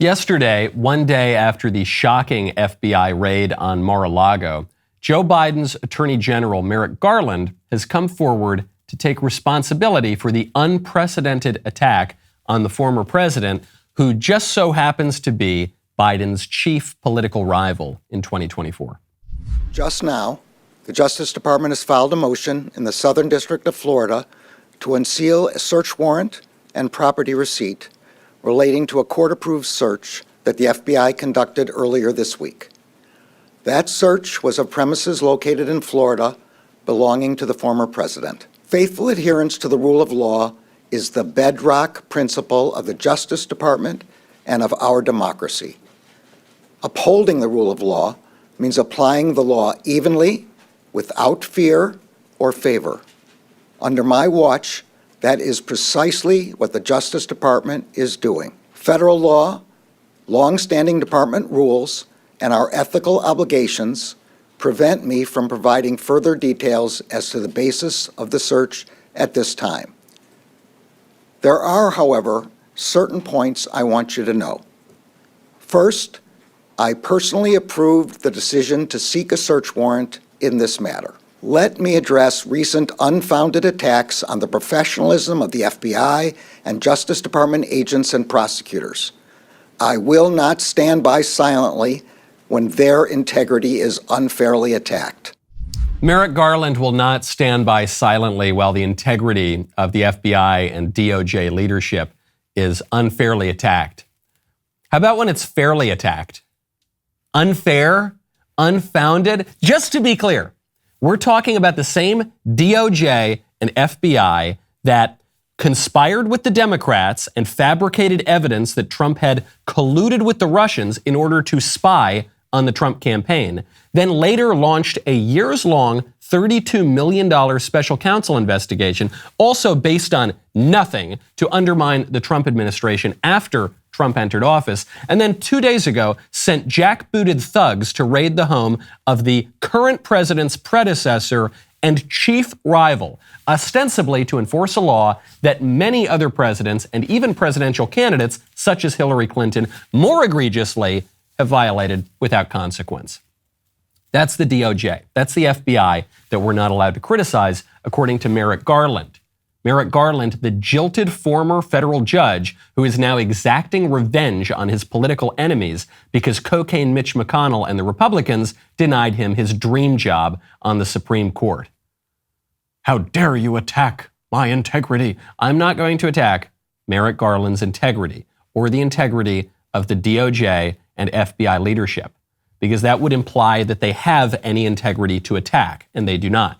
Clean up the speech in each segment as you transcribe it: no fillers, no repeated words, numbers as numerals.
Yesterday, one day after the shocking FBI raid on Mar-a-Lago, Joe Biden's Attorney General Merrick Garland has come forward to take responsibility for the unprecedented attack on the former president, who just so happens to be Biden's chief political rival in 2024. Just now, the Justice Department has filed a motion in the Southern District of Florida to unseal a search warrant and property receipt relating to a court-approved search that the FBI conducted earlier this week. That search was of premises located in Florida belonging to the former president. Faithful adherence to the rule of law is the bedrock principle of the Justice Department and of our democracy. Upholding the rule of law means applying the law evenly, without fear or favor. Under my watch, that is precisely what the Justice Department is doing. Federal law, long-standing department rules, and our ethical obligations prevent me from providing further details as to the basis of the search at this time. There are, however, certain points I want you to know. First, I personally approved the decision to seek a search warrant in this matter. Let me address recent unfounded attacks on the professionalism of the FBI and Justice Department agents and prosecutors. I will not stand by silently when their integrity is unfairly attacked. Merrick Garland will not stand by silently while the integrity of the FBI and DOJ leadership is unfairly attacked. How about when it's fairly attacked? Unfair? Unfounded? Just to be clear, we're talking about the same DOJ and FBI that conspired with the Democrats and fabricated evidence that Trump had colluded with the Russians in order to spy on the Trump campaign, then later launched a years-long $32 million special counsel investigation, also based on nothing, to undermine the Trump administration after Trump entered office, and then 2 days ago sent jackbooted thugs to raid the home of the current president's predecessor and chief rival, ostensibly to enforce a law that many other presidents and even presidential candidates, such as Hillary Clinton, more egregiously have violated without consequence. That's the DOJ. That's the FBI that we're not allowed to criticize, according to Merrick Garland. Merrick Garland, the jilted former federal judge who is now exacting revenge on his political enemies because cocaine Mitch McConnell and the Republicans denied him his dream job on the Supreme Court. How dare you attack my integrity? I'm not going to attack Merrick Garland's integrity or the integrity of the DOJ and FBI leadership, because that would imply that they have any integrity to attack, and they do not.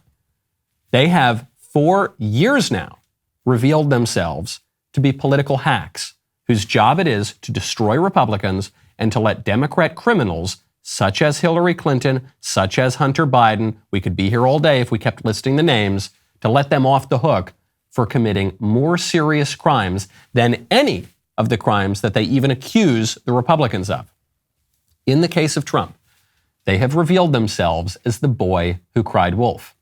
They have, for years now, revealed themselves to be political hacks whose job it is to destroy Republicans and to let Democrat criminals, such as Hillary Clinton, such as Hunter Biden, we could be here all day if we kept listing the names, to let them off the hook for committing more serious crimes than any of the crimes that they even accuse the Republicans of. In the case of Trump, they have revealed themselves as the boy who cried wolf,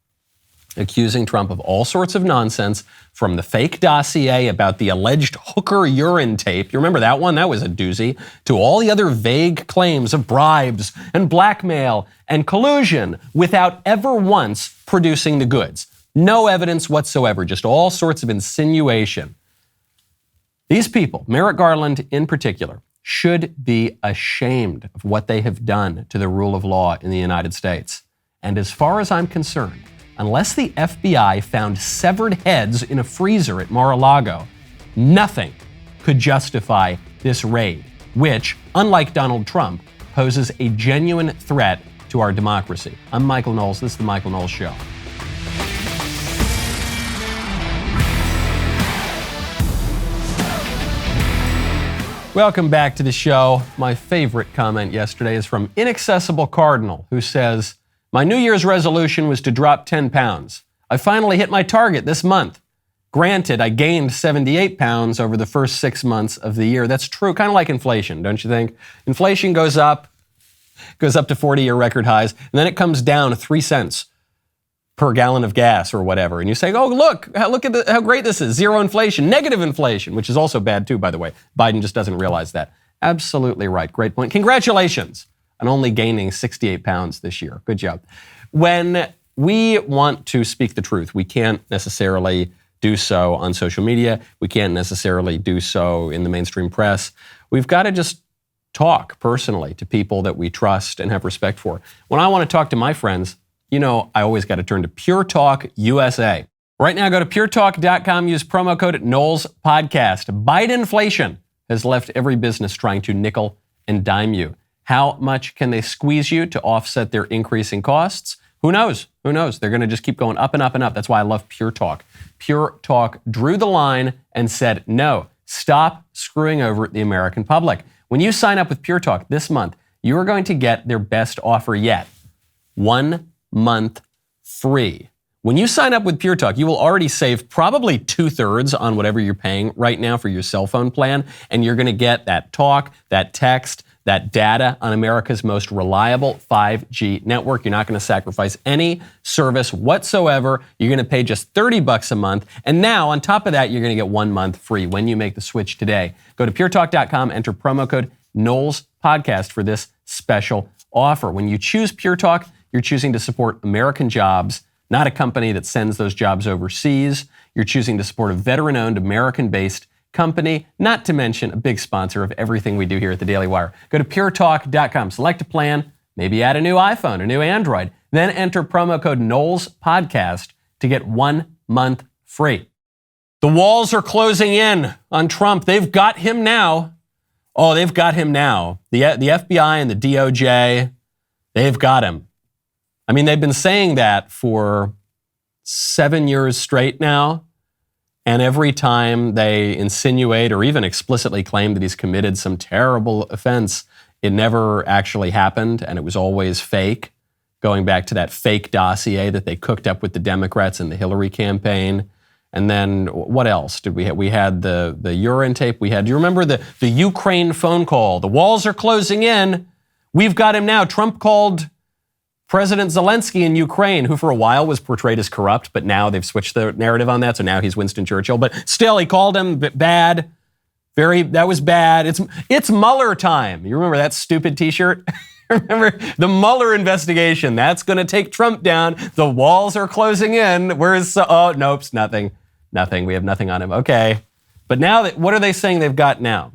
accusing Trump of all sorts of nonsense, from the fake dossier about the alleged hooker urine tape. You remember that one? That was a doozy. To all the other vague claims of bribes and blackmail and collusion without ever once producing the goods. No evidence whatsoever, just all sorts of insinuation. These people, Merrick Garland in particular, should be ashamed of what they have done to the rule of law in the United States. And as far as I'm concerned, unless the FBI found severed heads in a freezer at Mar-a-Lago, nothing could justify this raid, which, unlike Donald Trump, poses a genuine threat to our democracy. I'm Michael Knowles. This is The Michael Knowles Show. Welcome back to the show. My favorite comment yesterday is from Inaccessible Cardinal, who says, "My New Year's resolution was to drop 10 pounds. I finally hit my target this month. Granted, I gained 78 pounds over the first 6 months of the year." That's true, kind of like inflation, don't you think? Inflation goes up to 40-year record highs, and then it comes down 3 cents per gallon of gas or whatever. And you say, oh, look at how great this is. Zero inflation, negative inflation, which is also bad too, by the way. Biden just doesn't realize that. Absolutely right. Great point. Congratulations on only gaining 68 pounds this year. Good job. When we want to speak the truth, we can't necessarily do so on social media. We can't necessarily do so in the mainstream press. We've got to just talk personally to people that we trust and have respect for. When I want to talk to my friends, I always got to turn to Pure Talk USA. Right now, go to puretalk.com, use promo code Knowles Podcast. Bidenflation has left every business trying to nickel and dime you. How much can they squeeze you to offset their increasing costs? Who knows? Who knows? They're going to just keep going up and up and up. That's why I love Pure Talk. Pure Talk drew the line and said, no, stop screwing over the American public. When you sign up with Pure Talk this month, you are going to get their best offer yet. 1 month free. When you sign up with Pure Talk, you will already save probably 2/3 on whatever you're paying right now for your cell phone plan, and you're going to get that talk, that text, that data on America's most reliable 5G network. You're not going to sacrifice any service whatsoever. You're going to pay just $30 a month. And now, on top of that, you're going to get 1 month free when you make the switch today. Go to puretalk.com, enter promo code Knowles Podcast for this special offer. When you choose Pure Talk, you're choosing to support American jobs, not a company that sends those jobs overseas. You're choosing to support a veteran-owned, American-based company, not to mention a big sponsor of everything we do here at the Daily Wire. Go to puretalk.com, select a plan, maybe add a new iPhone, a new Android, then enter promo code Knowles Podcast to get 1 month free. The walls are closing in on Trump. They've got him now. Oh, they've got him now. The FBI and the DOJ, they've got him. I mean, they've been saying that for 7 years straight now. And every time they insinuate or even explicitly claim that he's committed some terrible offense, it never actually happened, and it was always fake, going back to that fake dossier that they cooked up with the Democrats in the Hillary campaign. And then what else did we have? We had the urine tape. Do you remember the Ukraine phone call? The walls are closing in. We've got him now. Trump called President Zelensky in Ukraine, who for a while was portrayed as corrupt, but now they've switched the narrative on that, so now he's Winston Churchill. But still, he called him bad. That was bad. It's Mueller time. You remember that stupid T-shirt? Remember the Mueller investigation? That's going to take Trump down. The walls are closing in. Nope, nothing. Nothing. We have nothing on him. Okay. But now, what are they saying they've got now?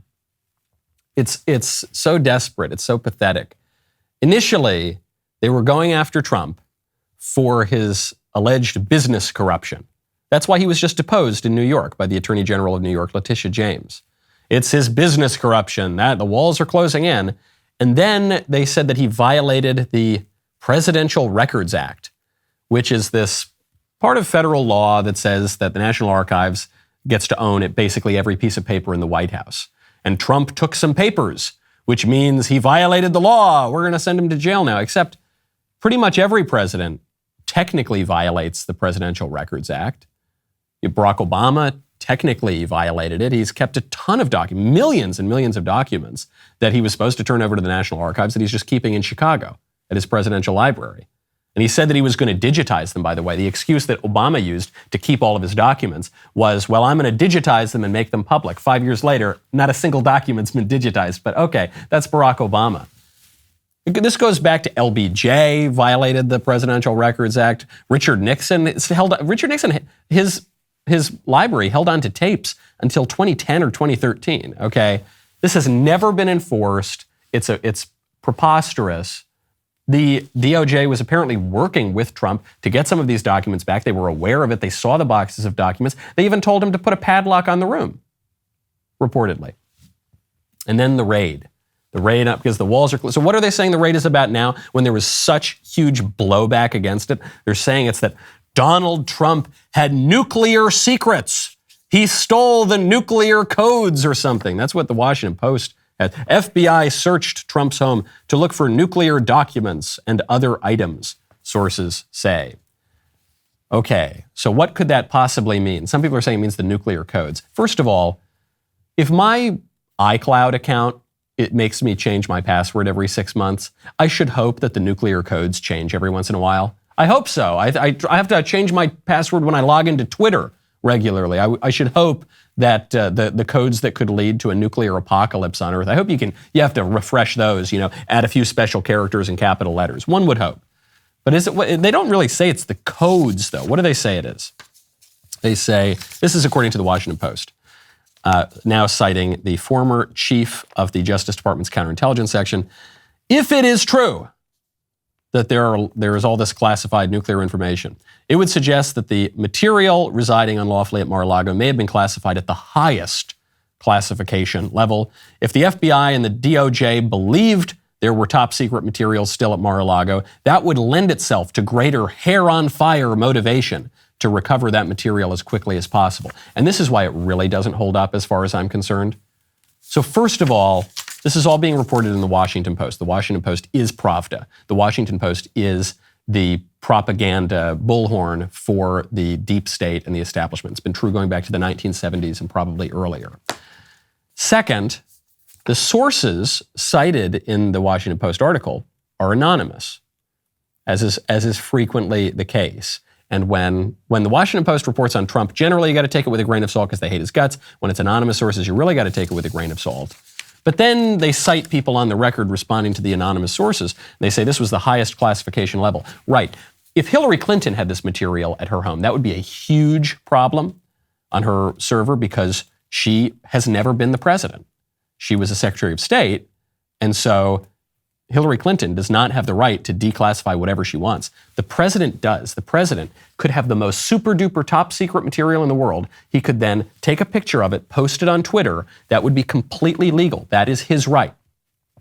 It's so desperate. It's so pathetic. Initially, they were going after Trump for his alleged business corruption. That's why he was just deposed in New York by the Attorney General of New York, Letitia James. It's his business corruption. The walls are closing in. And then they said that he violated the Presidential Records Act, which is this part of federal law that says that the National Archives gets to own basically every piece of paper in the White House. And Trump took some papers, which means he violated the law. We're going to send him to jail now, except pretty much every president technically violates the Presidential Records Act. Barack Obama technically violated it. He's kept a ton of documents, millions and millions of documents that he was supposed to turn over to the National Archives that he's just keeping in Chicago at his presidential library. And he said that he was going to digitize them, by the way. The excuse that Obama used to keep all of his documents was, well, I'm going to digitize them and make them public. 5 years later, not a single document's been digitized. But okay, that's Barack Obama. This goes back to LBJ violated the Presidential Records Act. Richard Nixon, his library held on to tapes until 2010 or 2013. Okay, this has never been enforced. It's preposterous. The DOJ was apparently working with Trump to get some of these documents back. They were aware of it. They saw the boxes of documents. They even told him to put a padlock on the room, reportedly. And then the raid. The raid up because the walls are closed. So what are they saying the raid is about now when there was such huge blowback against it? They're saying it's that Donald Trump had nuclear secrets. He stole the nuclear codes or something. That's what the Washington Post had. FBI searched Trump's home to look for nuclear documents and other items, sources say. Okay, so what could that possibly mean? Some people are saying it means the nuclear codes. First of all, if my iCloud account, it makes me change my password every 6 months, I should hope that the nuclear codes change every once in a while. I hope so. I have to change my password when I log into Twitter regularly. I should hope that the codes that could lead to a nuclear apocalypse on Earth, I hope you have to refresh those, add a few special characters and capital letters. One would hope. But they don't really say it's the codes, though. What do they say it is? They say, this is according to the Washington Post, now citing the former chief of the Justice Department's counterintelligence section, if it is true that there is all this classified nuclear information, it would suggest that the material residing unlawfully at Mar-a-Lago may have been classified at the highest classification level. If the FBI and the DOJ believed there were top secret materials still at Mar-a-Lago, that would lend itself to greater hair-on-fire motivation to recover that material as quickly as possible. And this is why it really doesn't hold up as far as I'm concerned. So first of all, this is all being reported in the Washington Post. The Washington Post is Pravda. The Washington Post is the propaganda bullhorn for the deep state and the establishment. It's been true going back to the 1970s and probably earlier. Second, the sources cited in the Washington Post article are anonymous, as is frequently the case. And when the Washington Post reports on Trump, generally you got to take it with a grain of salt because they hate his guts. When it's anonymous sources, you really got to take it with a grain of salt. But then they cite people on the record responding to the anonymous sources. They say this was the highest classification level. Right. If Hillary Clinton had this material at her home, that would be a huge problem on her server because she has never been the president. She was a Secretary of State, and so Hillary Clinton does not have the right to declassify whatever she wants. The president does. The president could have the most super-duper top-secret material in the world. He could then take a picture of it, post it on Twitter. That would be completely legal. That is his right.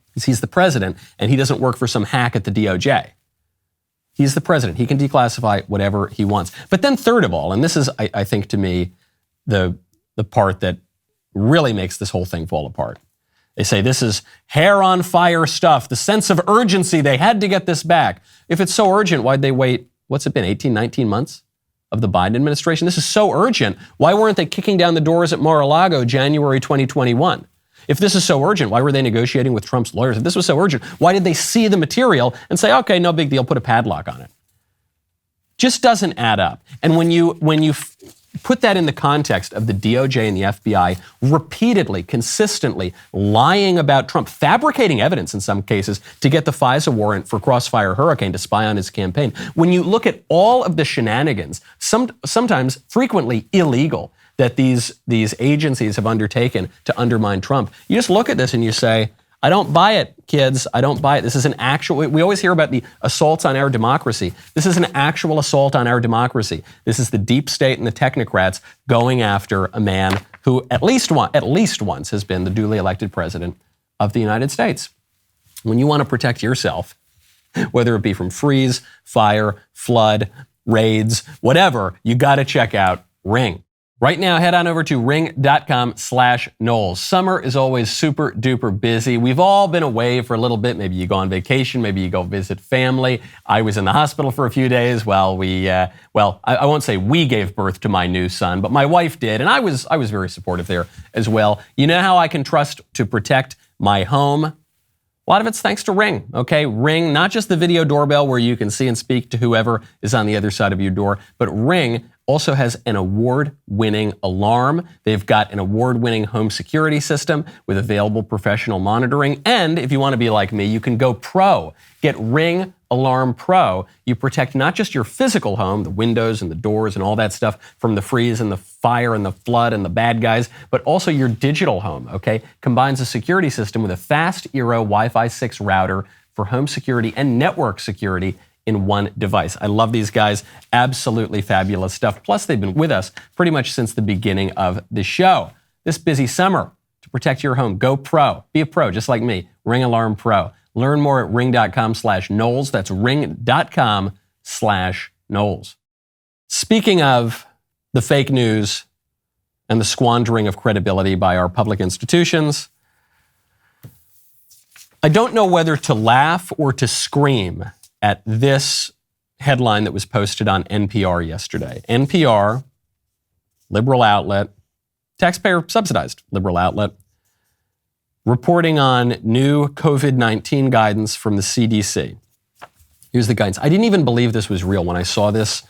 Because he's the president, and he doesn't work for some hack at the DOJ. He's the president. He can declassify whatever he wants. But then third of all, and this is, I think, to me, the part that really makes this whole thing fall apart. They say this is hair-on-fire stuff, the sense of urgency. They had to get this back. If it's so urgent, why'd they wait, what's it been, 18, 19 months of the Biden administration? This is so urgent. Why weren't they kicking down the doors at Mar-a-Lago January 2021? If this is so urgent, why were they negotiating with Trump's lawyers? If this was so urgent, why did they see the material and say, okay, no big deal, put a padlock on it? Just doesn't add up. And when you put that in the context of the DOJ and the FBI repeatedly, consistently lying about Trump, fabricating evidence in some cases to get the FISA warrant for Crossfire Hurricane to spy on his campaign. When you look at all of the shenanigans, sometimes frequently illegal, that these agencies have undertaken to undermine Trump, you just look at this and you say, I don't buy it, kids. I don't buy it. This is an actual, we always hear about the assaults on our democracy. This is an actual assault on our democracy. This is the deep state and the technocrats going after a man who at least once has been the duly elected president of the United States. When you want to protect yourself, whether it be from freeze, fire, flood, raids, whatever, you got to check out Ring. Right now, head on over to ring.com/Knowles. Summer is always super duper busy. We've all been away for a little bit. Maybe you go on vacation. Maybe you go visit family. I was in the hospital for a few days while I won't say we gave birth to my new son, but my wife did. And I was very supportive there as well. You know how I can trust to protect my home? A lot of it's thanks to Ring, okay? Ring, not just the video doorbell where you can see and speak to whoever is on the other side of your door, but Ring also has an award-winning alarm. They've got an award-winning home security system with available professional monitoring. And if you want to be like me, you can go pro. Get Ring Alarm Pro. You protect not just your physical home, the windows and the doors and all that stuff from the freeze and the fire and the flood and the bad guys, but also your digital home, okay? Combines a security system with a fast Eero Wi-Fi 6 router for home security and network security in one device. I love these guys. Absolutely fabulous stuff. Plus, they've been with us pretty much since the beginning of the show. This busy summer, to protect your home, go pro. Be a pro, just like me. Ring Alarm Pro. Learn more at ring.com/Knowles. That's ring.com/Knowles. Speaking of the fake news and the squandering of credibility by our public institutions, I don't know whether to laugh or to scream at this headline that was posted on NPR yesterday. NPR, liberal outlet, taxpayer-subsidized liberal outlet, reporting on new COVID-19 guidance from the CDC. Here's the guidance. I didn't even believe this was real when I saw this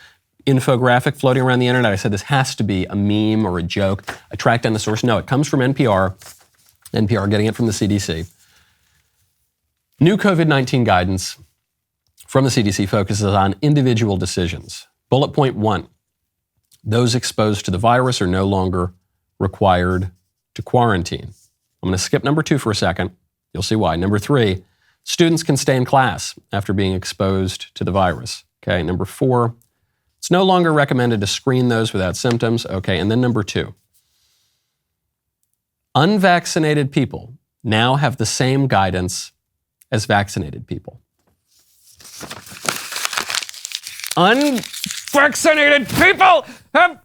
infographic floating around the internet. I said, this has to be a meme or a joke. I tracked down the source. No, it comes from NPR. NPR getting it from the CDC. New COVID-19 guidance from the CDC focuses on individual decisions. Bullet point 1, those exposed to the virus are no longer required to quarantine. I'm going to skip number 2 for a second. You'll see why. Number 3, students can stay in class after being exposed to the virus. Okay, number 4, it's no longer recommended to screen those without symptoms. Okay, and then number 2, unvaccinated people now have the same guidance as vaccinated people. Unvaccinated people have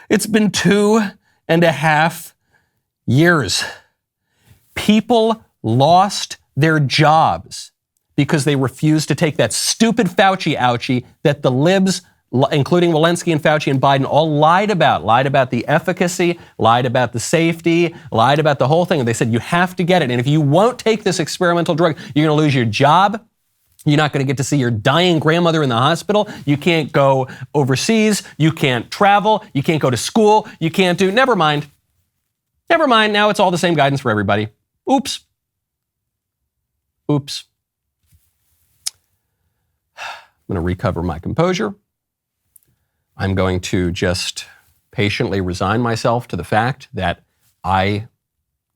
it's been 2.5 years. People lost their jobs because they refused to take that stupid Fauci ouchie that the libs, including Walensky and Fauci and Biden, all lied about the efficacy, lied about the safety, lied about the whole thing. And they said, you have to get it. And if you won't take this experimental drug, you're going to lose your job. You're not going to get to see your dying grandmother in the hospital. You can't go overseas. You can't travel. You can't go to school. You can't do, never mind. Now it's all the same guidance for everybody. Oops. I'm going to recover my composure. I'm going to just patiently resign myself to the fact that I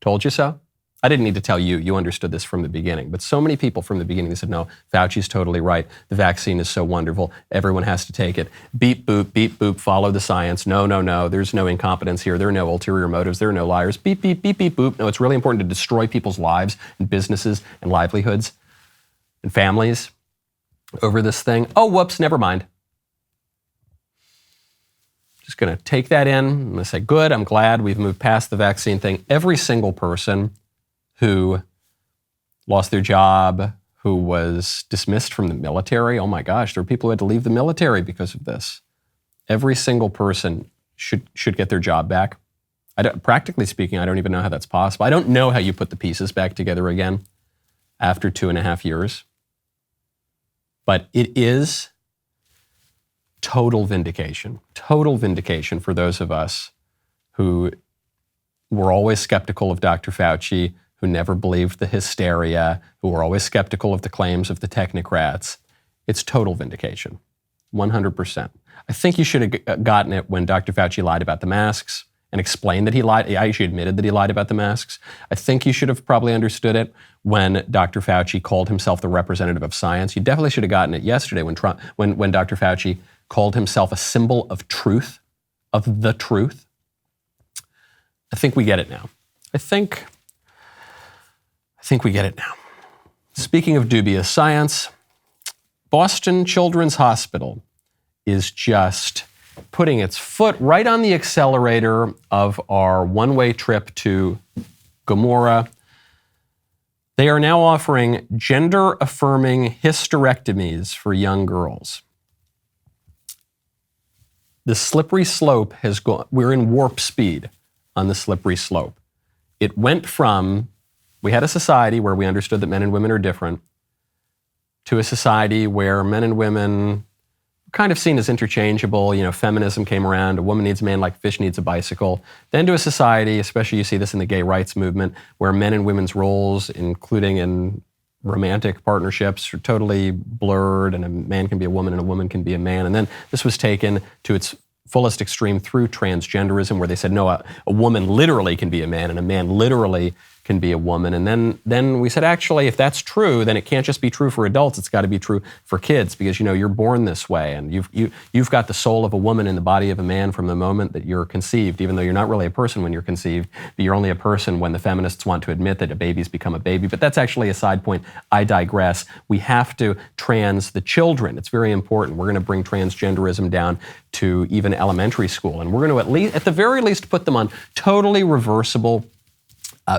told you so. I didn't need to tell you. You understood this from the beginning. But so many people from the beginning, they said, no, Fauci's totally right. The vaccine is so wonderful. Everyone has to take it. Beep, boop, follow the science. No. There's no incompetence here. There are no ulterior motives. There are no liars. Beep, boop. No, it's really important to destroy people's lives and businesses and livelihoods and families over this thing. Oh, whoops, never mind. Just going to take that in. I'm going to say, good, I'm glad we've moved past the vaccine thing. Every single person who lost their job, who was dismissed from the military. Oh my gosh, there were people who had to leave the military because of this. Every single person should get their job back. Practically speaking, I don't even know how that's possible. I don't know how you put the pieces back together again after 2.5 years. But it is total vindication for those of us who were always skeptical of Dr. Fauci, who never believed the hysteria, who were always skeptical of the claims of the technocrats. It's total vindication, 100%. I think you should have gotten it when Dr. Fauci lied about the masks and explained that he lied. He actually admitted that he lied about the masks. I think you should have probably understood it when Dr. Fauci called himself the representative of science. You definitely should have gotten it yesterday when Dr. Fauci called himself a symbol of truth, of the truth. I think we get it now. I think we get it now. Speaking of dubious science, Boston Children's Hospital is just putting its foot right on the accelerator of our one-way trip to Gomorrah. They are now offering gender-affirming hysterectomies for young girls. The slippery slope has gone, we're in warp speed on the slippery slope. It went from, we had a society where we understood that men and women are different, to a society where men and women were kind of seen as interchangeable. You know, feminism came around, a woman needs a man like fish needs a bicycle. Then to a society, especially you see this in the gay rights movement, where men and women's roles, including in romantic partnerships, are totally blurred, and a man can be a woman and a woman can be a man. And then this was taken to its fullest extreme through transgenderism, where they said, no, a woman literally can be a man and a man literally can be a woman. And then we said, actually, if that's true, then it can't just be true for adults. It's got to be true for kids, because, you know, you're born this way, and you've got the soul of a woman in the body of a man from the moment that you're conceived, even though you're not really a person when you're conceived, but you're only a person when the feminists want to admit that a baby's become a baby. But that's actually a side point. I digress. We have to trans the children. It's very important. We're going to bring transgenderism down to even elementary school, and we're going to at the very least put them on totally reversible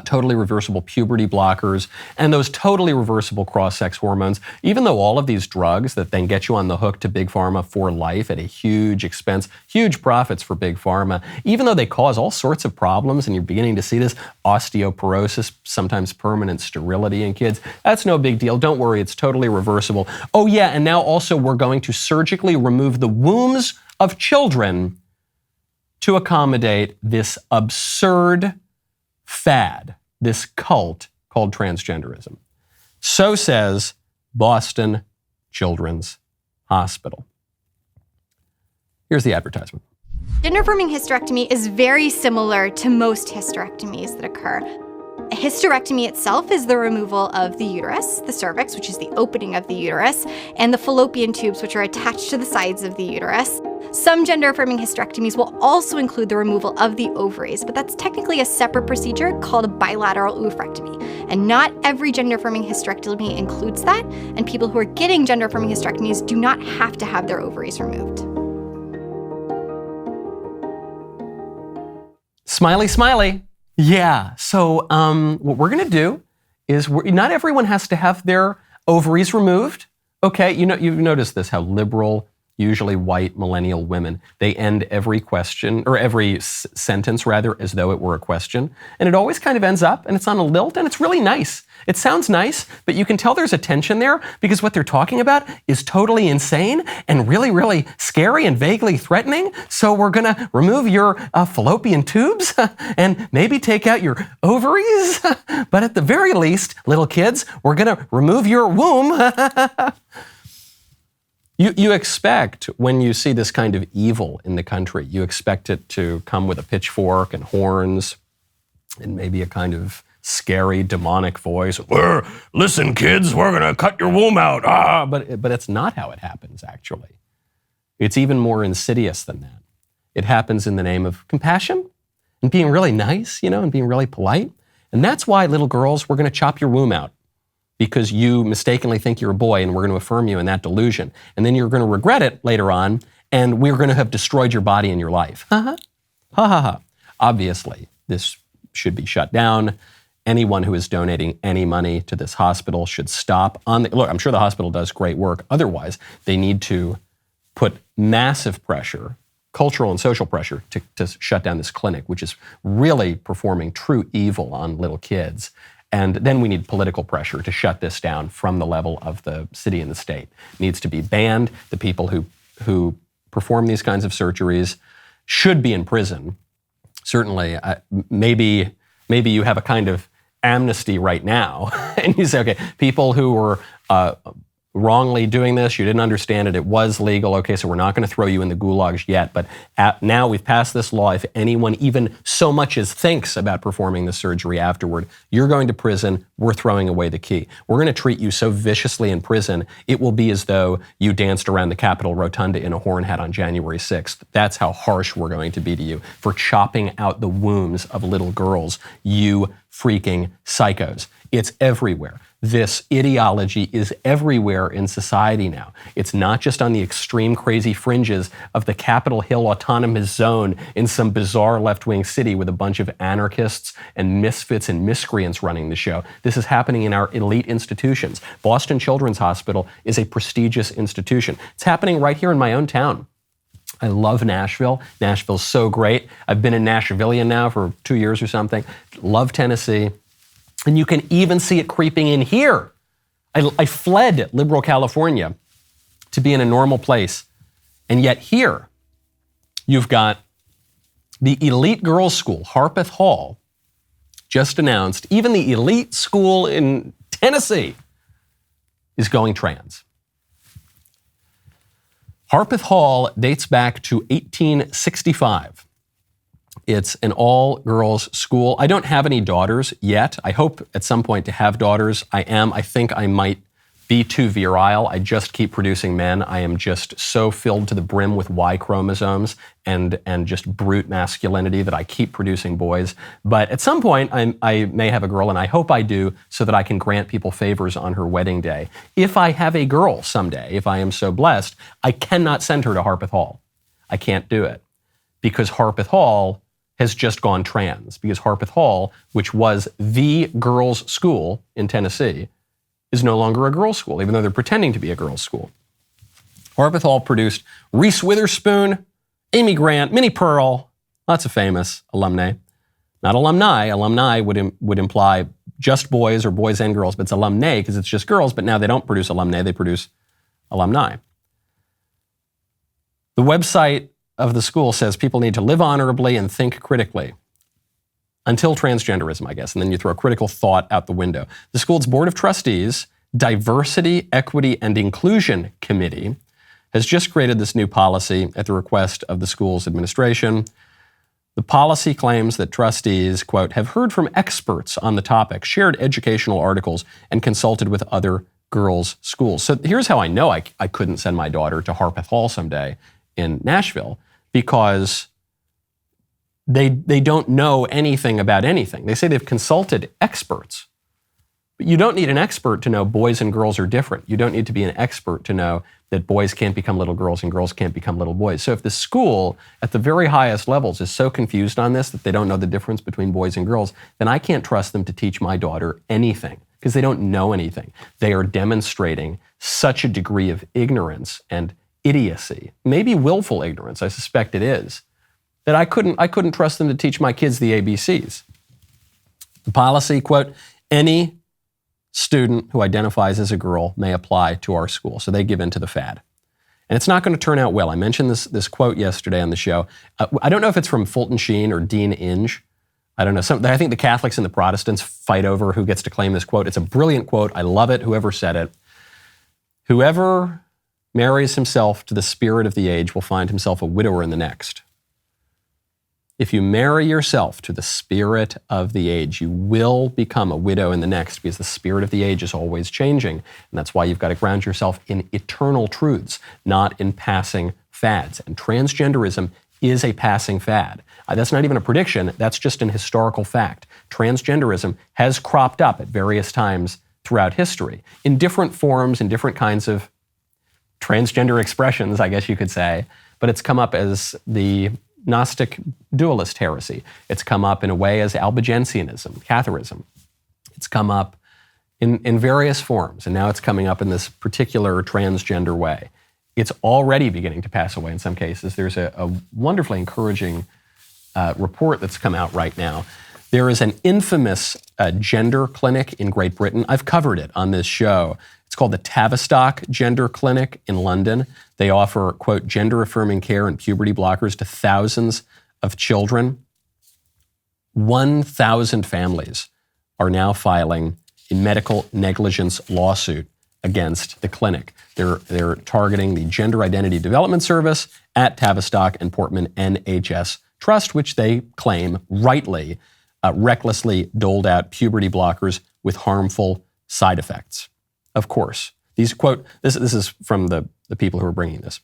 totally reversible puberty blockers, and those totally reversible cross-sex hormones. Even though all of these drugs that then get you on the hook to Big Pharma for life at a huge expense, huge profits for Big Pharma, even though they cause all sorts of problems, and you're beginning to see this osteoporosis, sometimes permanent sterility in kids, that's no big deal. Don't worry, it's totally reversible. Oh yeah, and now also we're going to surgically remove the wombs of children to accommodate this absurd fad, this cult called transgenderism. So says Boston Children's Hospital. Here's the advertisement. Gender-affirming hysterectomy is very similar to most hysterectomies that occur. A hysterectomy itself is the removal of the uterus, the cervix, which is the opening of the uterus, and the fallopian tubes, which are attached to the sides of the uterus. Some gender-affirming hysterectomies will also include the removal of the ovaries, but that's technically a separate procedure called a bilateral oophorectomy. And not every gender-affirming hysterectomy includes that, and people who are getting gender-affirming hysterectomies do not have to have their ovaries removed. Smiley, smiley. Yeah, so what we're going to do is not everyone has to have their ovaries removed. Okay, you've noticed this, how liberal, usually white millennial women, they end every question, or every sentence rather, as though it were a question. And it always kind of ends up, and it's on a lilt, and it's really nice. It sounds nice, but you can tell there's a tension there because what they're talking about is totally insane and really, really scary and vaguely threatening. So we're gonna remove your fallopian tubes and maybe take out your ovaries. But at the very least, little kids, we're gonna remove your womb. You expect, when you see this kind of evil in the country, you expect it to come with a pitchfork and horns and maybe a kind of scary, demonic voice. Listen, kids, we're going to cut your womb out. But it's not how it happens, actually. It's even more insidious than that. It happens in the name of compassion and being really nice, and being really polite. And that's why, little girls, we're going to chop your womb out, because you mistakenly think you're a boy, and we're going to affirm you in that delusion. And then you're going to regret it later on, and we're going to have destroyed your body and your life. Ha ha ha. Obviously, this should be shut down. Anyone who is donating any money to this hospital should stop. Look, I'm sure the hospital does great work. Otherwise, they need to put massive pressure, cultural and social pressure, to shut down this clinic, which is really performing true evil on little kids. And then we need political pressure to shut this down from the level of the city and the state. It needs to be banned. The people who perform these kinds of surgeries should be in prison. Certainly, maybe you have a kind of amnesty right now, and you say, okay, people who were wrongly doing this, you didn't understand it, it was legal, okay, so we're not going to throw you in the gulags yet, but now we've passed this law. If anyone even so much as thinks about performing the surgery afterward, you're going to prison, we're throwing away the key. We're going to treat you so viciously in prison, it will be as though you danced around the Capitol Rotunda in a horn hat on January 6th. That's how harsh we're going to be to you for chopping out the wombs of little girls, you freaking psychos. It's everywhere. This ideology is everywhere in society now. It's not just on the extreme crazy fringes of the Capitol Hill Autonomous Zone in some bizarre left-wing city with a bunch of anarchists and misfits and miscreants running the show. This is happening in our elite institutions. Boston Children's Hospital is a prestigious institution. It's happening right here in my own town. I love Nashville. Nashville's so great. I've been in Nashvilleian now for 2 years or something. Love Tennessee. And you can even see it creeping in here. I fled liberal California to be in a normal place. And yet here, you've got the elite girls' school, Harpeth Hall, just announced, even the elite school in Tennessee is going trans. Harpeth Hall dates back to 1865. It's an all-girls school. I don't have any daughters yet. I hope at some point to have daughters. I think I might be too virile. I just keep producing men. I am just so filled to the brim with Y chromosomes and just brute masculinity that I keep producing boys. But at some point, I may have a girl, and I hope I do, so that I can grant people favors on her wedding day. If I have a girl someday, if I am so blessed, I cannot send her to Harpeth Hall. I can't do it, because Harpeth Hall has just gone trans because Harpeth Hall, which was the girls' school in Tennessee, is no longer a girls' school, even though they're pretending to be a girls' school. Harpeth Hall produced Reese Witherspoon, Amy Grant, Minnie Pearl, lots of famous alumni. Not alumni. Alumni would imply just boys or boys and girls, but it's alumnae because it's just girls, but now they don't produce alumnae, they produce alumni. The website of the school says people need to live honorably and think critically. Until transgenderism, I guess, and then you throw critical thought out the window. The school's Board of Trustees, Diversity, Equity, and Inclusion Committee has just created this new policy at the request of the school's administration. The policy claims that trustees, quote, have heard from experts on the topic, shared educational articles, and consulted with other girls' schools. So here's how I know I couldn't send my daughter to Harpeth Hall someday in Nashville, because they don't know anything about anything. They say they've consulted experts. But you don't need an expert to know boys and girls are different. You don't need to be an expert to know that boys can't become little girls and girls can't become little boys. So if the school at the very highest levels is so confused on this that they don't know the difference between boys and girls, then I can't trust them to teach my daughter anything because they don't know anything. They are demonstrating such a degree of ignorance and idiocy, maybe willful ignorance, I suspect it is, that I couldn't trust them to teach my kids the ABCs. The policy, quote, any student who identifies as a girl may apply to our school. So they give in to the fad. And it's not going to turn out well. I mentioned this quote yesterday on the show. I don't know if it's from Fulton Sheen or Dean Inge. I don't know. I think the Catholics and the Protestants fight over who gets to claim this quote. It's a brilliant quote. I love it, whoever said it. Whoever marries himself to the spirit of the age will find himself a widower in the next. If you marry yourself to the spirit of the age, you will become a widow in the next because the spirit of the age is always changing. And that's why you've got to ground yourself in eternal truths, not in passing fads. And transgenderism is a passing fad. That's not even a prediction. That's just an historical fact. Transgenderism has cropped up at various times throughout history in different forms, in different kinds of transgender expressions, I guess you could say. But it's come up as the Gnostic dualist heresy. It's come up in a way as Albigensianism, Catharism. It's come up in various forms, and now it's coming up in this particular transgender way. It's already beginning to pass away in some cases. There's a wonderfully encouraging report that's come out right now. There is an infamous gender clinic in Great Britain. I've covered it on this show. It's called the Tavistock Gender Clinic in London. They offer, quote, gender-affirming care and puberty blockers to thousands of children. 1,000 families are now filing a medical negligence lawsuit against the clinic. They're targeting the Gender Identity Development Service at Tavistock and Portman NHS Trust, which they claim rightly recklessly doled out puberty blockers with harmful side effects. Of course, these, quote, this is from the people who are bringing this.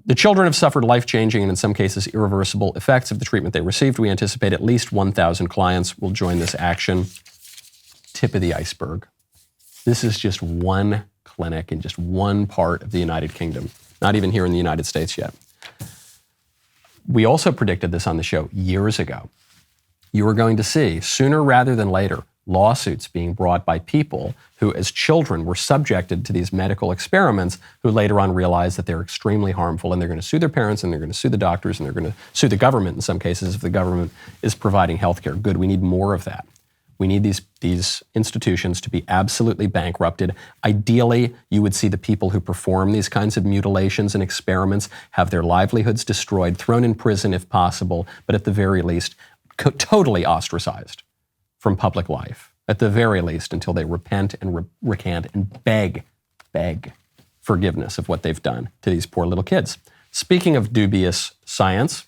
The children have suffered life-changing and in some cases irreversible effects of the treatment they received. We anticipate at least 1,000 clients will join this action. Tip of the iceberg. This is just one clinic in just one part of the United Kingdom, not even here in the United States yet. We also predicted this on the show years ago. You are going to see, sooner rather than later, lawsuits being brought by people who, as children, were subjected to these medical experiments, who later on realize that they're extremely harmful, and they're going to sue their parents, and they're going to sue the doctors, and they're going to sue the government in some cases if the government is providing health care. Good, we need more of that. We need these institutions to be absolutely bankrupted. Ideally, you would see the people who perform these kinds of mutilations and experiments have their livelihoods destroyed, thrown in prison if possible, but at the very least, totally ostracized from public life, at the very least, until they repent and recant and beg forgiveness of what they've done to these poor little kids. Speaking of dubious science,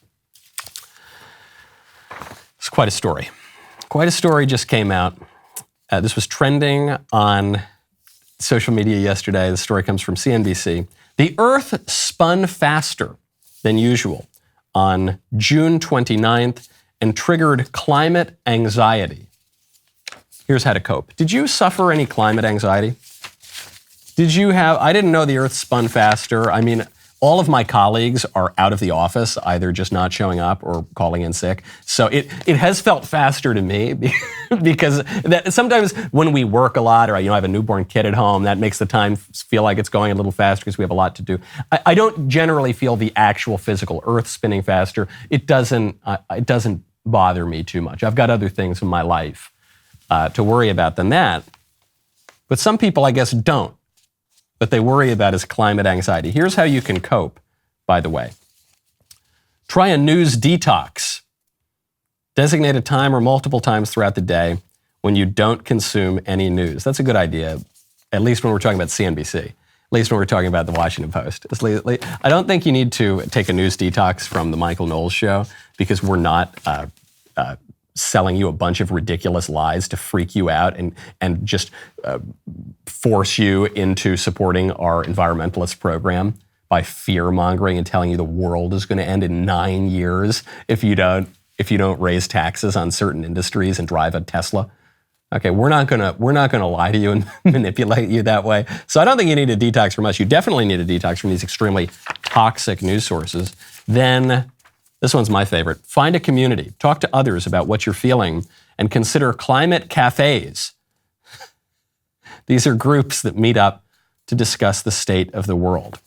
it's quite a story. Quite a story just came out. This was trending on social media yesterday. The story comes from CNBC. The Earth spun faster than usual on June 29th and triggered climate anxiety. Here's how to cope. Did you suffer any climate anxiety? I didn't know the Earth spun faster. I mean, All of my colleagues are out of the office, either just not showing up or calling in sick. So it has felt faster to me because sometimes when we work a lot, or I have a newborn kid at home, that makes the time feel like it's going a little faster because we have a lot to do. I don't generally feel the actual physical earth spinning faster. It doesn't bother me too much. I've got other things in my life to worry about than that. But some people, I guess, don't. What they worry about is climate anxiety. Here's how you can cope, by the way. Try a news detox. Designate a time or multiple times throughout the day when you don't consume any news. That's a good idea, at least when we're talking about CNBC, at least when we're talking about the Washington Post. I don't think you need to take a news detox from the Michael Knowles show because we're not selling you a bunch of ridiculous lies to freak you out and just force you into supporting our environmentalist program by fear-mongering and telling you the world is going to end in 9 years if you don't raise taxes on certain industries and drive a Tesla. Okay, we're not gonna lie to you and manipulate you that way. So I don't think you need a detox from us. You definitely need a detox from these extremely toxic news sources. Then, this one's my favorite. Find a community. Talk to others about what you're feeling and consider climate cafes. These are groups that meet up to discuss the state of the world.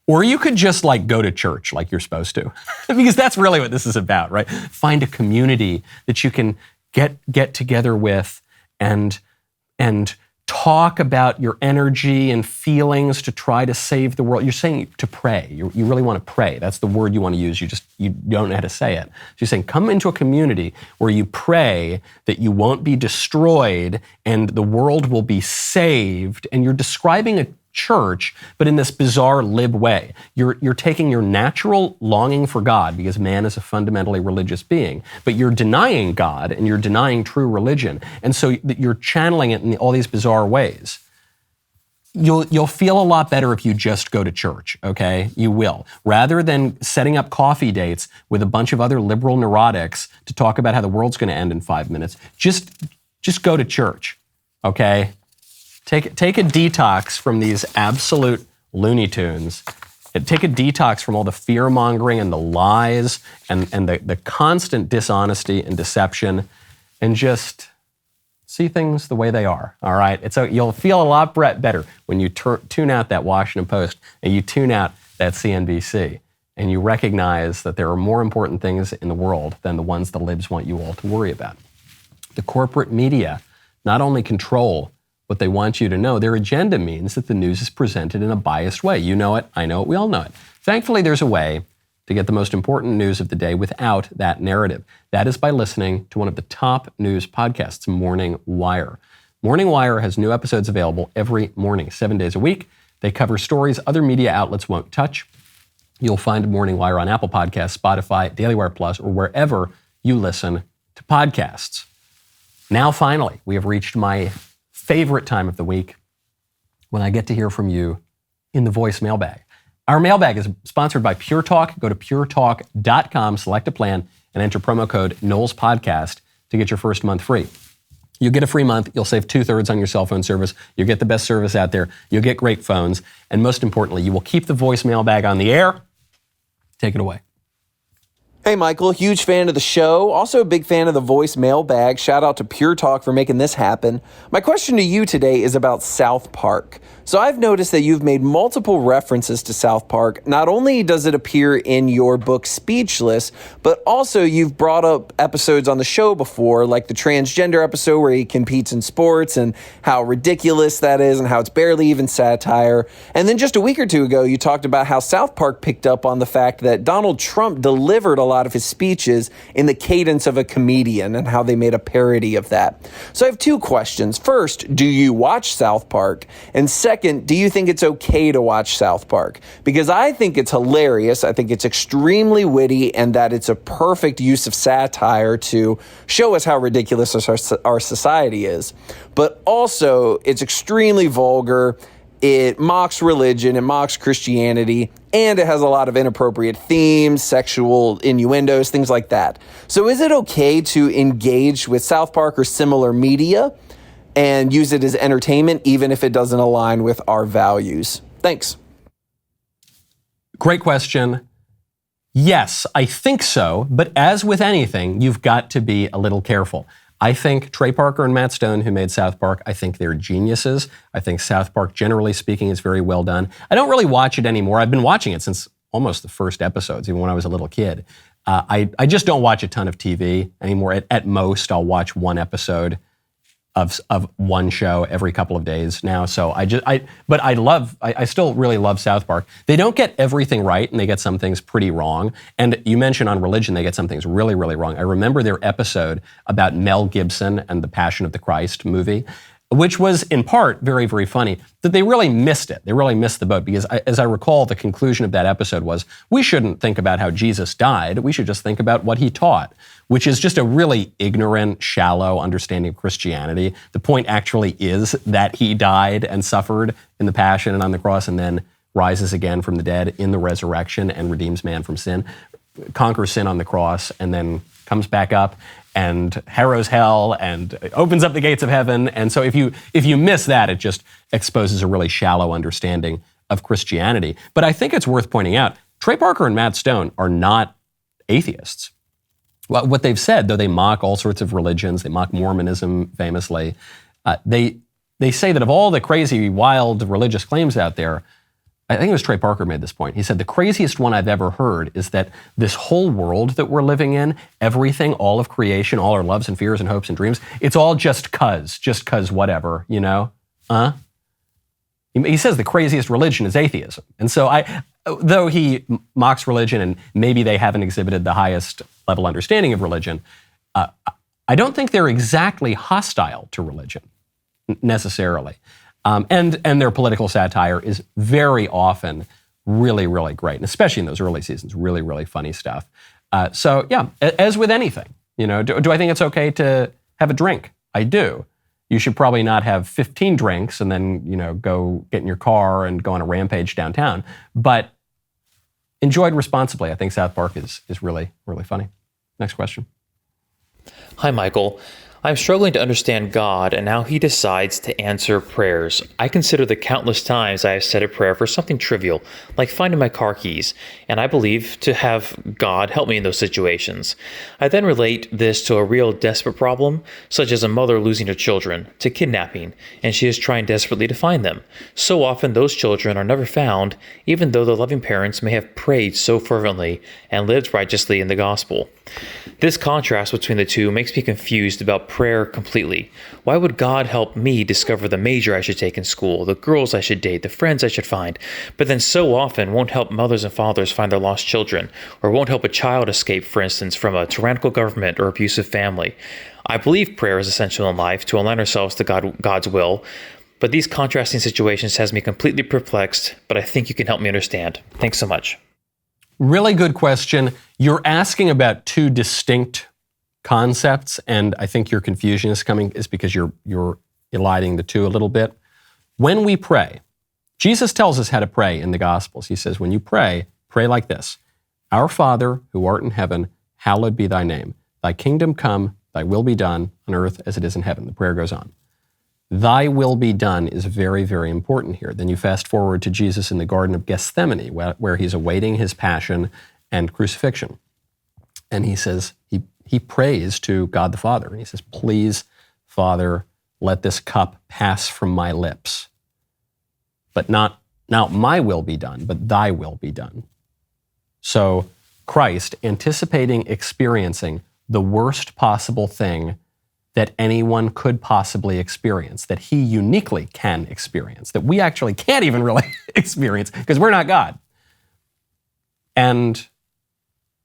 Or you could just go to church like you're supposed to, because that's really what this is about, right? Find a community that you can get together with and talk about your energy and feelings to try to save the world. You're saying to pray. You really want to pray. That's the word you want to use. You don't know how to say it. So you're saying come into a community where you pray that you won't be destroyed and the world will be saved. And you're describing a church, but in this bizarre lib way. You're taking your natural longing for God, because man is a fundamentally religious being, but you're denying God and you're denying true religion. And so you're channeling it in all these bizarre ways. You'll feel a lot better if you just go to church, okay? You will. Rather than setting up coffee dates with a bunch of other liberal neurotics to talk about how the world's going to end in 5 minutes, just go to church, okay? Take a detox from these absolute Looney Tunes. Take a detox from all the fear-mongering and the lies and the constant dishonesty and deception, and just see things the way they are, all right? You'll feel a lot better when you tune out that Washington Post and you tune out that CNBC and you recognize that there are more important things in the world than the ones the libs want you all to worry about. The corporate media not only control what they want you to know, their agenda means that the news is presented in a biased way. You know it, I know it, we all know it. Thankfully, there's a way to get the most important news of the day without that narrative. That is by listening to one of the top news podcasts, Morning Wire. Morning Wire has new episodes available every morning, 7 days a week. They cover stories other media outlets won't touch. You'll find Morning Wire on Apple Podcasts, Spotify, DailyWire Plus, or wherever you listen to podcasts. Now, finally, we have reached my favorite time of the week when I get to hear from you in the voice mailbag. Our mailbag is sponsored by Pure Talk. Go to puretalk.com, select a plan, and enter promo code Knowles Podcast to get your first month free. You'll get a free month. You'll save 2/3 on your cell phone service. You'll get the best service out there. You'll get great phones. And most importantly, you will keep the voice mailbag on the air. Take it away. Hey, Michael, huge fan of the show. Also a big fan of the voice mailbag. Shout out to Pure Talk for making this happen. My question to you today is about South Park. So I've noticed that you've made multiple references to South Park. Not only does it appear in your book Speechless, but also you've brought up episodes on the show before, like the transgender episode where he competes in sports and how ridiculous that is and how it's barely even satire. And then just a week or two ago, you talked about how South Park picked up on the fact that Donald Trump delivered a lot of his speeches in the cadence of a comedian and how they made a parody of that. So I have two questions. First, do you watch South Park? And second, do you think it's okay to watch South Park? Because I think it's hilarious. I think it's extremely witty and that it's a perfect use of satire to show us how ridiculous our society is. But also, it's extremely vulgar. It mocks religion, it mocks Christianity, and it has a lot of inappropriate themes, sexual innuendos, things like that. So is it okay to engage with South Park or similar media and use it as entertainment, even if it doesn't align with our values? Thanks. Great question. Yes, I think so. But as with anything, you've got to be a little careful. I think Trey Parker and Matt Stone, who made South Park, I think they're geniuses. I think South Park, generally speaking, is very well done. I don't really watch it anymore. I've been watching it since almost the first episodes, even when I was a little kid. I just don't watch a ton of TV anymore. At most, I'll watch one episode of one show every couple of days now. So but I still really love South Park. They don't get everything right, and they get some things pretty wrong. And you mentioned on religion, they get some things really, really wrong. I remember their episode about Mel Gibson and the Passion of the Christ movie, which was in part very, very funny, that they really missed it. They really missed the boat because as I recall, the conclusion of that episode was, we shouldn't think about how Jesus died. We should just think about what he taught, which is just a really ignorant, shallow understanding of Christianity. The point actually is that he died and suffered in the Passion and on the cross and then rises again from the dead in the resurrection and redeems man from sin, conquers sin on the cross, and then comes back up and harrows hell and opens up the gates of heaven. And so if you miss that, it just exposes a really shallow understanding of Christianity. But I think it's worth pointing out, Trey Parker and Matt Stone are not atheists. Well, what they've said, though they mock all sorts of religions, they mock Mormonism famously, they say that of all the crazy, wild religious claims out there, I think it was Trey Parker made this point. He said, the craziest one I've ever heard is that this whole world that we're living in, everything, all of creation, all our loves and fears and hopes and dreams, it's all just cause whatever, you know? He says the craziest religion is atheism. And so though he mocks religion and maybe they haven't exhibited the highest level understanding of religion, I don't think they're exactly hostile to religion necessarily. And their political satire is very often really, really great, and especially in those early seasons, really, really funny stuff. So yeah, as with anything, you know, do I think it's okay to have a drink? I do. You should probably not have 15 drinks and then, you know, go get in your car and go on a rampage downtown. But enjoyed responsibly. I think South Park is really, really funny. Next question. Hi, Michael. I'm struggling to understand God and how he decides to answer prayers. I consider the countless times I have said a prayer for something trivial, like finding my car keys, and I believe to have God help me in those situations. I then relate this to a real desperate problem, such as a mother losing her children to kidnapping, and she is trying desperately to find them. So often those children are never found, even though the loving parents may have prayed so fervently and lived righteously in the gospel. This contrast between the two makes me confused about prayer completely. Why would God help me discover the major I should take in school, the girls I should date, the friends I should find, but then so often won't help mothers and fathers find their lost children, or won't help a child escape, for instance, from a tyrannical government or abusive family? I believe prayer is essential in life to align ourselves to God's will, but these contrasting situations has me completely perplexed, but I think you can help me understand. Thanks so much. Really good question. You're asking about two distinct concepts, and I think your confusion is because you're eliding the two a little bit. When we pray, Jesus tells us how to pray in the Gospels. He says, when you pray like this: Our Father, who art in heaven, hallowed be thy name. Thy kingdom come, thy will be done on earth as it is in heaven. The prayer goes on. Thy will be done is very, very important here. Then you fast forward to Jesus in the Garden of Gethsemane, where he's awaiting his passion and crucifixion. And he says, he prays to God the Father. And he says, please, Father, let this cup pass from my lips. But not my will be done, but thy will be done. So Christ, anticipating experiencing the worst possible thing that anyone could possibly experience, that he uniquely can experience, that we actually can't even really experience because we're not God. And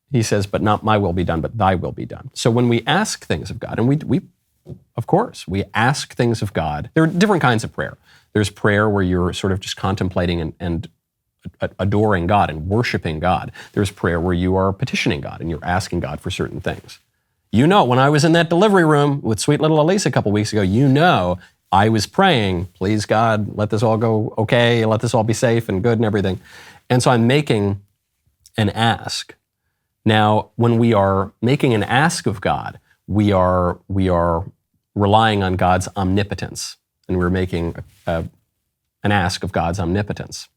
he says, but not my will be done, but thy will be done. So when we ask things of God, and we of course, we ask things of God, there are different kinds of prayer. There's prayer where you're sort of just contemplating and adoring God and worshiping God. There's prayer where you are petitioning God and you're asking God for certain things. You know, when I was in that delivery room with sweet little Elise a couple weeks ago, you know, I was praying, please God, let this all go okay, let this all be safe and good and everything. And so I'm making an ask. Now, when we are making an ask of God, we are relying on God's omnipotence, and we're making an ask of God's omnipotence.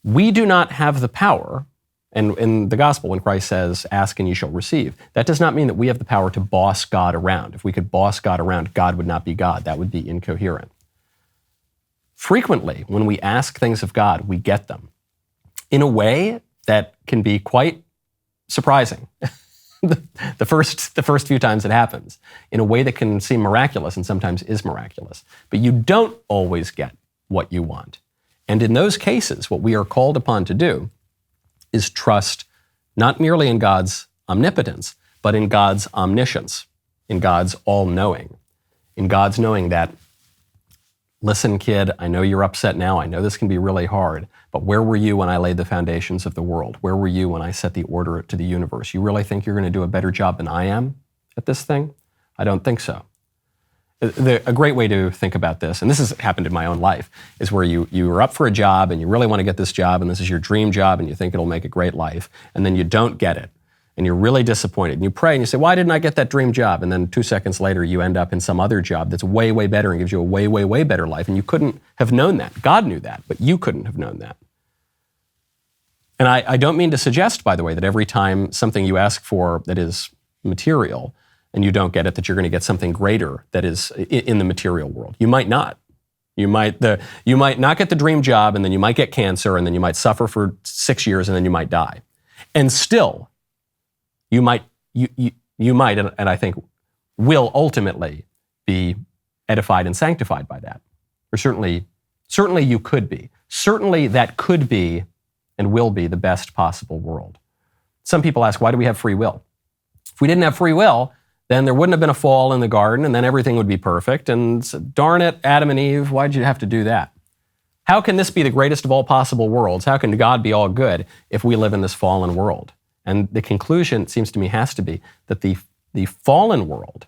We do not have the power, and in the gospel, when Christ says, ask and you shall receive, that does not mean that we have the power to boss God around. If we could boss God around, God would not be God. That would be incoherent. Frequently, when we ask things of God, we get them in a way that can be quite surprising. the first few times it happens, in a way that can seem miraculous and sometimes is miraculous. But you don't always get what you want. And in those cases, what we are called upon to do is trust not merely in God's omnipotence, but in God's omniscience, in God's all-knowing, in God's knowing that, listen, kid, I know you're upset now. I know this can be really hard, but where were you when I laid the foundations of the world? Where were you when I set the order to the universe? You really think you're going to do a better job than I am at this thing? I don't think so. A great way to think about this, and this has happened in my own life, is where you are up for a job and you really want to get this job and this is your dream job and you think it'll make a great life, and then you don't get it and you're really disappointed and you pray and you say, why didn't I get that dream job? And then 2 seconds later you end up in some other job that's way, way better and gives you a way, way, way better life, and you couldn't have known that. God knew that, but you couldn't have known that. And I don't mean to suggest, by the way, that every time something you ask for that is material and you don't get it, that you're going to get something greater that is in the material world. You might not. You might not get the dream job, and then you might get cancer, and then you might suffer for 6 years, and then you might die. And still, you might, and I think will ultimately be edified and sanctified by that. Or certainly you could be. Certainly that could be and will be the best possible world. Some people ask, why do we have free will? If we didn't have free will, then there wouldn't have been a fall in the garden, and then everything would be perfect. And so, darn it, Adam and Eve, why'd you have to do that? How can this be the greatest of all possible worlds? How can God be all good if we live in this fallen world? And the conclusion, it seems to me, has to be that the fallen world,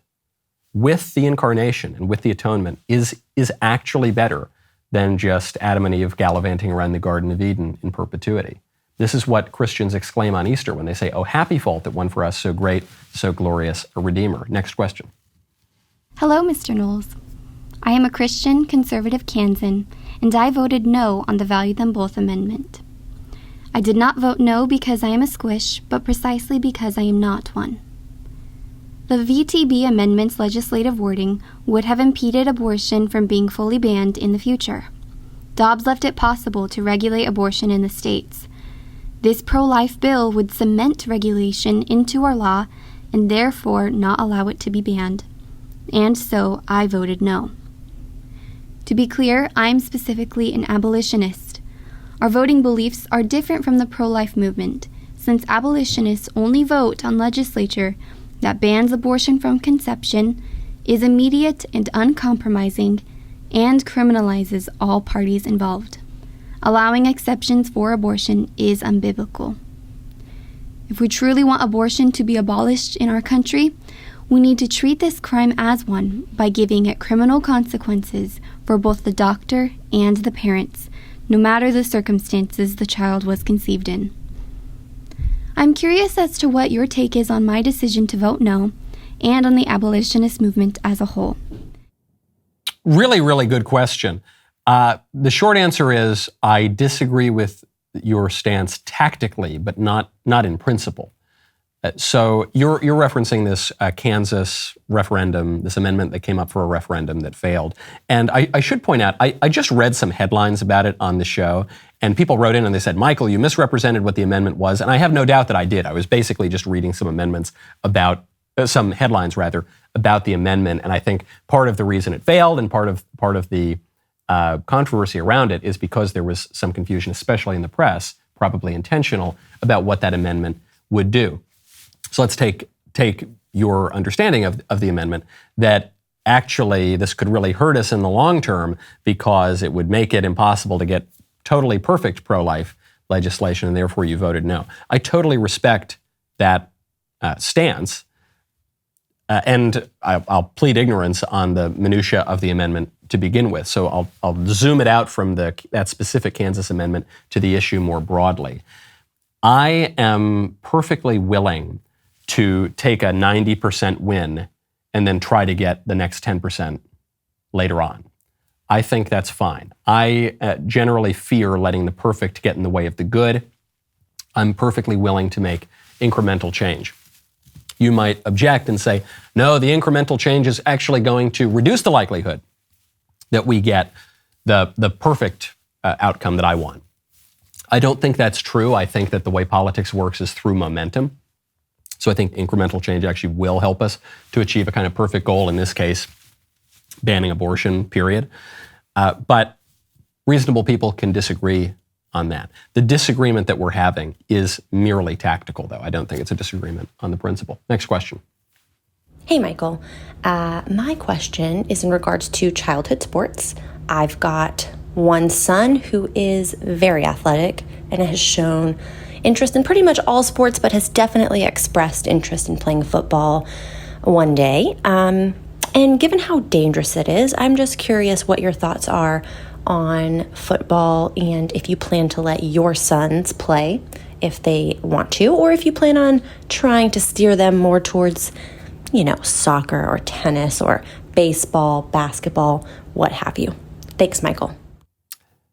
with the incarnation and with the atonement, is actually better than just Adam and Eve gallivanting around the Garden of Eden in perpetuity. This is what Christians exclaim on Easter when they say, oh, happy fault that won for us so great, so glorious a Redeemer. Next question. Hello, Mr. Knowles. I am a Christian, conservative Kansan, and I voted no on the Value Them Both amendment. I did not vote no because I am a squish, but precisely because I am not one. The VTB amendment's legislative wording would have impeded abortion from being fully banned in the future. Dobbs left it possible to regulate abortion in the states. This pro-life bill would cement regulation into our law and therefore not allow it to be banned. And so I voted no. To be clear, I'm specifically an abolitionist. Our voting beliefs are different from the pro-life movement, since abolitionists only vote on legislature that bans abortion from conception, is immediate and uncompromising, and criminalizes all parties involved. Allowing exceptions for abortion is unbiblical. If we truly want abortion to be abolished in our country, we need to treat this crime as one by giving it criminal consequences for both the doctor and the parents, no matter the circumstances the child was conceived in. I'm curious as to what your take is on my decision to vote no, and on the abolitionist movement as a whole. Really, really good question. The short answer is I disagree with your stance tactically, but not in principle. So you're referencing this Kansas referendum, this amendment that came up for a referendum that failed. And I should point out, I just read some headlines about it on the show, and people wrote in and they said, Michael, you misrepresented what the amendment was. And I have no doubt that I did. I was basically just reading some amendments about, some headlines rather, about the amendment. And I think part of the reason it failed and part of the controversy around it is because there was some confusion, especially in the press, probably intentional, about what that amendment would do. So let's take your understanding of the amendment, that actually this could really hurt us in the long term because it would make it impossible to get totally perfect pro-life legislation, and therefore you voted no. I totally respect that stance, and I'll plead ignorance on the minutia of the amendment to begin with. So I'll zoom it out from that specific Kansas amendment to the issue more broadly. I am perfectly willing to take a 90% win and then try to get the next 10% later on. I think that's fine. I generally fear letting the perfect get in the way of the good. I'm perfectly willing to make incremental change. You might object and say, no, the incremental change is actually going to reduce the likelihood that we get the perfect outcome that I want. I don't think that's true. I think that the way politics works is through momentum. So I think incremental change actually will help us to achieve a kind of perfect goal, in this case, banning abortion, period. But reasonable people can disagree on that. The disagreement that we're having is merely tactical, though. I don't think it's a disagreement on the principle. Next question. Hey, Michael. My question is in regards to childhood sports. I've got one son who is very athletic and has shown interest in pretty much all sports, but has definitely expressed interest in playing football one day. And given how dangerous it is, I'm just curious what your thoughts are on football and if you plan to let your sons play if they want to, or if you plan on trying to steer them more towards, soccer or tennis or baseball, basketball, what have you. Thanks, Michael.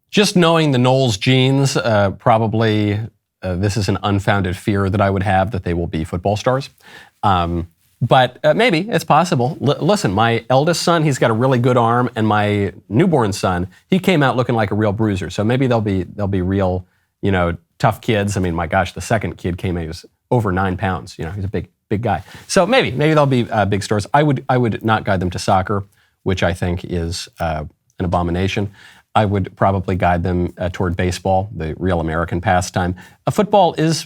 Just knowing the Knowles genes, probably this is an unfounded fear that I would have that they will be football stars. But maybe it's possible. Listen, my eldest son, he's got a really good arm, and my newborn son, he came out looking like a real bruiser. So maybe they'll be real, tough kids. I mean, my gosh, the second kid came in, he was over 9 pounds. He's a big guy. So maybe they'll be big stars. I would not guide them to soccer, which I think is an abomination. I would probably guide them toward baseball, the real American pastime. Football is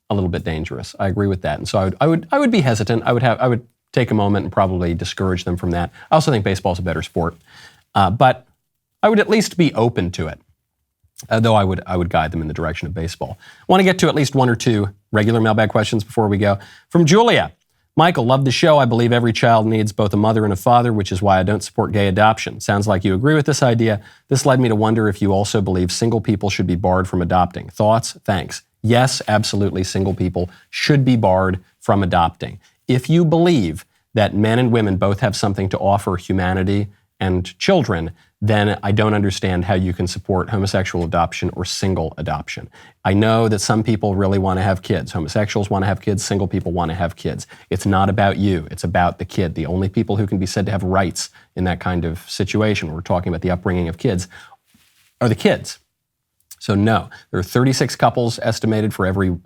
a little bit dangerous. I agree with that, and so I would be hesitant. I would take a moment and probably discourage them from that. I also think baseball is a better sport, but I would at least be open to it. Though I would guide them in the direction of baseball. I want to get to at least one or two regular mailbag questions before we go. From Julia. Michael, love the show. I believe every child needs both a mother and a father, which is why I don't support gay adoption. Sounds like you agree with this idea. This led me to wonder if you also believe single people should be barred from adopting. Thoughts? Thanks. Yes, absolutely, single people should be barred from adopting. If you believe that men and women both have something to offer humanity and children, then I don't understand how you can support homosexual adoption or single adoption. I know that some people really want to have kids. Homosexuals want to have kids. Single people want to have kids. It's not about you. It's about the kid. The only people who can be said to have rights in that kind of situation, we're talking about the upbringing of kids, are the kids. So no, there are 36 couples estimated for every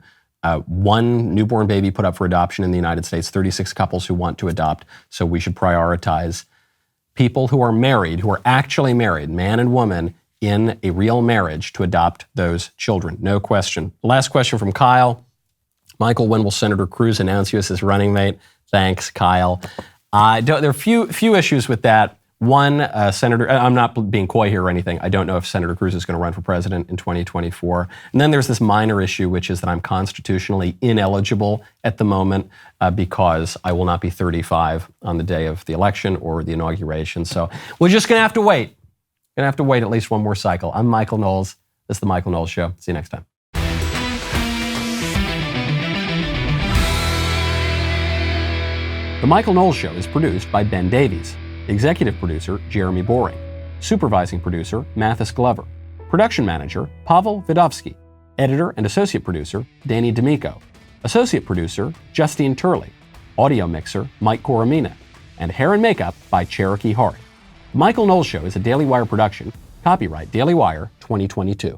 one newborn baby put up for adoption in the United States, 36 couples who want to adopt. So we should prioritize people who are married, who are actually married, man and woman, in a real marriage to adopt those children. No question. Last question from Kyle. Michael, when will Senator Cruz announce you as his running mate? Thanks, Kyle. There are a few issues with that. One, Senator, I'm not being coy here or anything. I don't know if Senator Cruz is going to run for president in 2024. And then there's this minor issue, which is that I'm constitutionally ineligible at the moment because I will not be 35 on the day of the election or the inauguration. So we're just going to have to wait. Going to have to wait at least one more cycle. I'm Michael Knowles. This is The Michael Knowles Show. See you next time. The Michael Knowles Show is produced by Ben Davies. Executive producer, Jeremy Boring. Supervising producer, Mathis Glover. Production manager, Pavel Vidovsky. Editor and associate producer, Danny D'Amico. Associate producer, Justine Turley. Audio mixer, Mike Coromina. And hair and makeup by Cherokee Hart. The Michael Knowles Show is a Daily Wire production. Copyright Daily Wire 2022.